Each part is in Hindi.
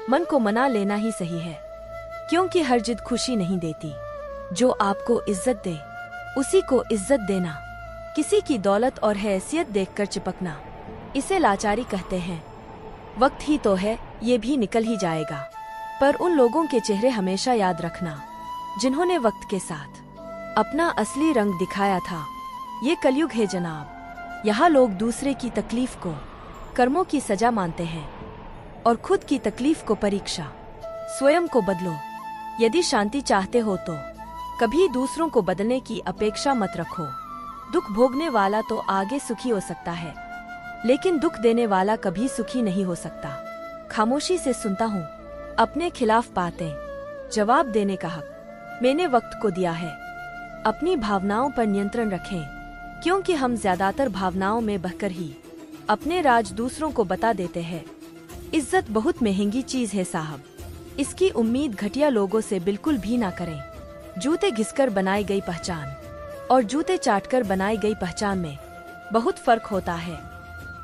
मन को मना लेना ही सही है, क्योंकि हर जिद खुशी नहीं देती। जो आपको इज्जत दे उसी को इज्जत देना। किसी की दौलत और हैसियत देखकर चिपकना, इसे लाचारी कहते हैं। वक्त ही तो है, ये भी निकल ही जाएगा, पर उन लोगों के चेहरे हमेशा याद रखना जिन्होंने वक्त के साथ अपना असली रंग दिखाया था। ये कलयुग है जनाब, यहाँ लोग दूसरे की तकलीफ को कर्मों की सजा मानते हैं और खुद की तकलीफ को परीक्षा। स्वयं को बदलो। यदि शांति चाहते हो तो कभी दूसरों को बदलने की अपेक्षा मत रखो। दुख भोगने वाला तो आगे सुखी हो सकता है, लेकिन दुख देने वाला कभी सुखी नहीं हो सकता। खामोशी से सुनता हूँ अपने खिलाफ बातें, जवाब देने का हक मैंने वक्त को दिया है। अपनी भावनाओं पर नियंत्रण रखें, क्योंकि हम ज्यादातर भावनाओं में बहकर ही अपने राज दूसरों को बता देते हैं। इज्जत बहुत महंगी चीज है साहब, इसकी उम्मीद घटिया लोगों से बिल्कुल भी ना करें। जूते घिसकर बनाई गई पहचान और जूते चाटकर बनाई गई पहचान में बहुत फर्क होता है।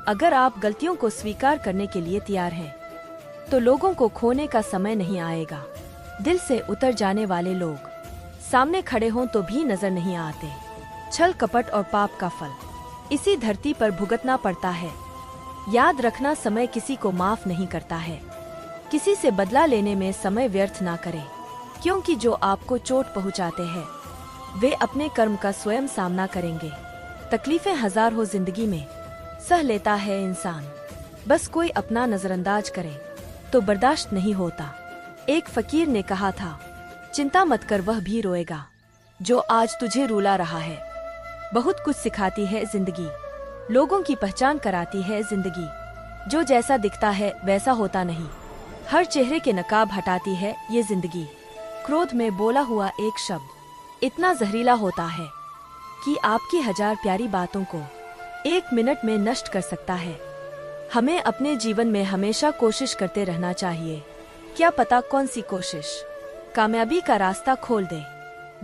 अगर आप गलतियों को स्वीकार करने के लिए तैयार हैं, तो लोगों को खोने का समय नहीं आएगा। दिल से उतर जाने वाले लोग सामने खड़े हों तो भी नजर नहीं आते। छल कपट और पाप का फल इसी धरती पर भुगतना पड़ता है। याद रखना, समय किसी को माफ नहीं करता है। किसी से बदला लेने में समय व्यर्थ ना करें, क्योंकि जो आपको चोट पहुंचाते हैं वे अपने कर्म का स्वयं सामना करेंगे। तकलीफें हजार हो जिंदगी में सह लेता है इंसान, बस कोई अपना नजरअंदाज करे तो बर्दाश्त नहीं होता। एक फकीर ने कहा था, चिंता मत कर, वह भी रोएगा जो आज तुझे रुला रहा है। बहुत कुछ सिखाती है जिंदगी, लोगों की पहचान कराती है जिंदगी। जो जैसा दिखता है वैसा होता नहीं, हर चेहरे के नकाब हटाती है ये जिंदगी। क्रोध में बोला हुआ एक शब्द इतना जहरीला होता है कि आपकी हजार प्यारी बातों को 1 मिनट में नष्ट कर सकता है। हमें अपने जीवन में हमेशा कोशिश करते रहना चाहिए, क्या पता कौन सी कोशिश कामयाबी का रास्ता खोल दे।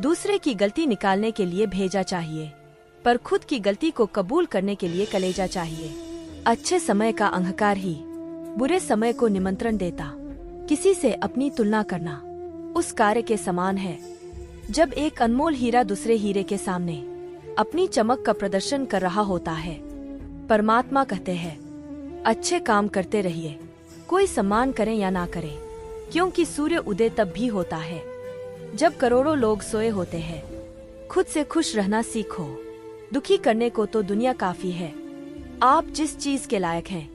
दूसरे की गलती निकालने के लिए भेजा चाहिए, पर खुद की गलती को कबूल करने के लिए कलेजा चाहिए। अच्छे समय का अहंकार ही बुरे समय को निमंत्रण देता। किसी से अपनी तुलना करना उस कार्य के समान है जब एक अनमोल हीरा दूसरे हीरे के सामने अपनी चमक का प्रदर्शन कर रहा होता है। परमात्मा कहते हैं, अच्छे काम करते रहिए, कोई सम्मान करें या ना करें, क्योंकि सूर्य उदय तब भी होता है जब करोड़ों लोग सोए होते हैं। खुद से खुश रहना सीखो, दुखी करने को तो दुनिया काफी है। आप जिस चीज के लायक हैं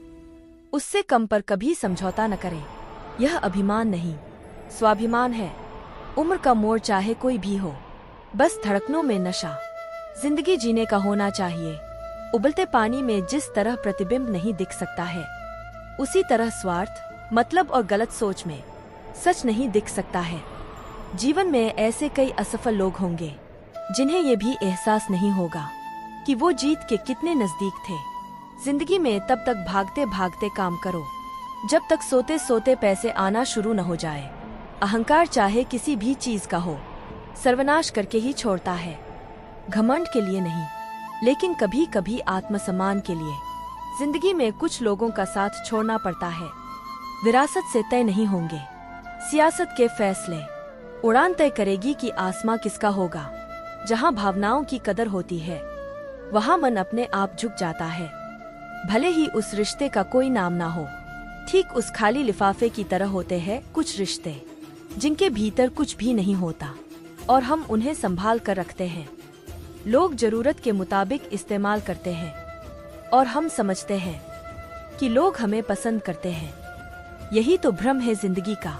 उससे कम पर कभी समझौता न करें। यह अभिमान नहीं, स्वाभिमान है। उम्र का मोड़ चाहे कोई भी हो, बस धड़कनों में नशा जिंदगी जीने का होना चाहिए। उबलते पानी में जिस तरह प्रतिबिंब नहीं दिख सकता है, उसी तरह स्वार्थ, मतलब और गलत सोच में सच नहीं दिख सकता है। जीवन में ऐसे कई असफल लोग होंगे जिन्हें ये भी एहसास नहीं होगा कि वो जीत के कितने नजदीक थे। जिंदगी में तब तक भागते भागते काम करो जब तक सोते सोते पैसे आना शुरू न हो जाए। अहंकार चाहे किसी भी चीज का हो, सर्वनाश करके ही छोड़ता है। घमंड के लिए नहीं, लेकिन कभी कभी आत्मसम्मान के लिए। जिंदगी में कुछ लोगों का साथ छोड़ना पड़ता है, विरासत से तय नहीं होंगे। सियासत के फैसले उड़ान तय करेगी कि आसमां किसका होगा। जहां भावनाओं की कदर होती है वहां मन अपने आप झुक जाता है, भले ही उस रिश्ते का कोई नाम ना हो। ठीक उस खाली लिफाफे की तरह होते हैं कुछ रिश्ते जिनके भीतर कुछ भी नहीं होता और हम उन्हें संभाल कर रखते हैं। लोग जरूरत के मुताबिक इस्तेमाल करते हैं और हम समझते हैं कि लोग हमें पसंद करते हैं। यही तो भ्रम है जिंदगी का।